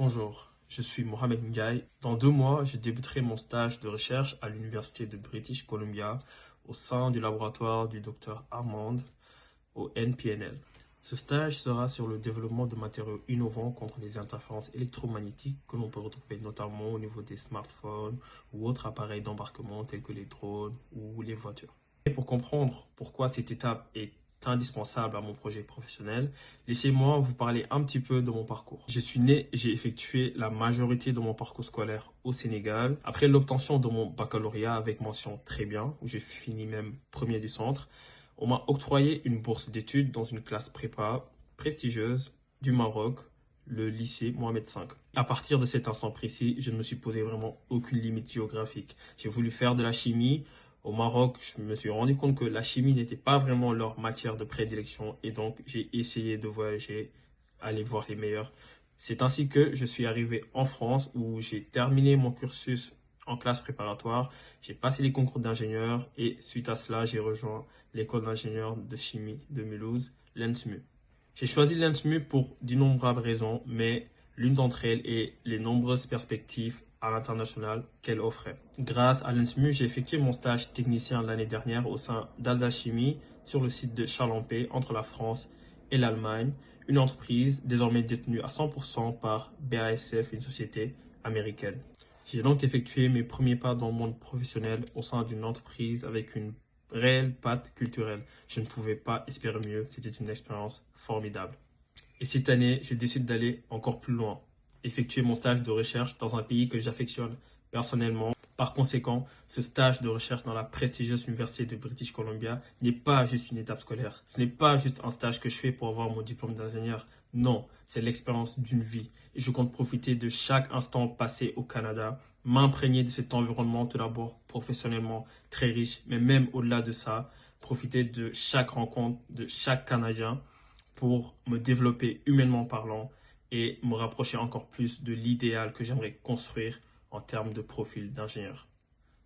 Bonjour, je suis Mohamed Ndiaye. Dans 2 mois, je débuterai mon stage de recherche à l'Université de British Columbia au sein du laboratoire du Dr Armand au NPNL. Ce stage sera sur le développement de matériaux innovants contre les interférences électromagnétiques que l'on peut retrouver notamment au niveau des smartphones ou autres appareils d'embarquement tels que les drones ou les voitures. Et pour comprendre pourquoi cette étape est indispensable à mon projet professionnel, laissez-moi vous parler un petit peu de mon parcours. Je suis né et j'ai effectué la majorité de mon parcours scolaire au Sénégal. Après l'obtention de mon baccalauréat avec mention très bien, où j'ai fini même premier du centre, on m'a octroyé une bourse d'études dans une classe prépa prestigieuse du Maroc, le lycée Mohamed V. À partir de cet instant précis, je ne me suis posé vraiment aucune limite géographique. J'ai voulu faire de la chimie. Au Maroc, je me suis rendu compte que la chimie n'était pas vraiment leur matière de prédilection et donc j'ai essayé de voyager, aller voir les meilleurs. C'est ainsi que je suis arrivé en France où j'ai terminé mon cursus en classe préparatoire, j'ai passé les concours d'ingénieur et suite à cela, j'ai rejoint l'école d'ingénieur de chimie de Mulhouse, l'ENSMU. J'ai choisi l'ENSMU pour d'innombrables raisons, mais l'une d'entre elles est les nombreuses perspectives à l'international qu'elle offrait. Grâce à l'ENSMU, j'ai effectué mon stage technicien l'année dernière au sein d'Alsa Chimie sur le site de Chalampé entre la France et l'Allemagne, une entreprise désormais détenue à 100% par BASF, une société américaine. J'ai donc effectué mes premiers pas dans le monde professionnel au sein d'une entreprise avec une réelle patte culturelle. Je ne pouvais pas espérer mieux, c'était une expérience formidable. Et cette année, je décide d'aller encore plus loin, effectuer mon stage de recherche dans un pays que j'affectionne personnellement. Par conséquent, ce stage de recherche dans la prestigieuse Université de British Columbia n'est pas juste une étape scolaire. Ce n'est pas juste un stage que je fais pour avoir mon diplôme d'ingénieur. Non, c'est l'expérience d'une vie. Et je compte profiter de chaque instant passé au Canada, m'imprégner de cet environnement tout d'abord professionnellement très riche, mais même au-delà de ça, profiter de chaque rencontre, de chaque Canadien pour me développer humainement parlant et me rapprocher encore plus de l'idéal que j'aimerais construire en termes de profil d'ingénieur.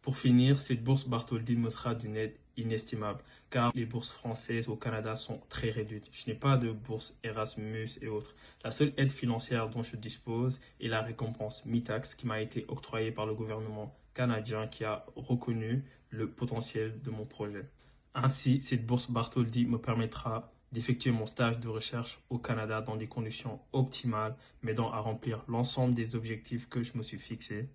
Pour finir, cette bourse Bartholdi me sera d'une aide inestimable car les bourses françaises au Canada sont très réduites. Je n'ai pas de bourse Erasmus et autres. La seule aide financière dont je dispose est la récompense MITAX qui m'a été octroyée par le gouvernement canadien qui a reconnu le potentiel de mon projet. Ainsi, cette bourse Bartholdi me permettra d'effectuer mon stage de recherche au Canada dans des conditions optimales, m'aidant à remplir l'ensemble des objectifs que je me suis fixés.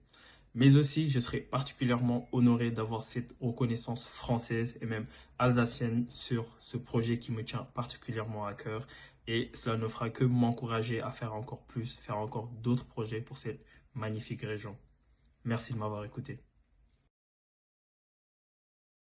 Mais aussi, je serai particulièrement honoré d'avoir cette reconnaissance française et même alsacienne sur ce projet qui me tient particulièrement à cœur. Et cela ne fera que m'encourager à faire encore plus, faire encore d'autres projets pour cette magnifique région. Merci de m'avoir écouté.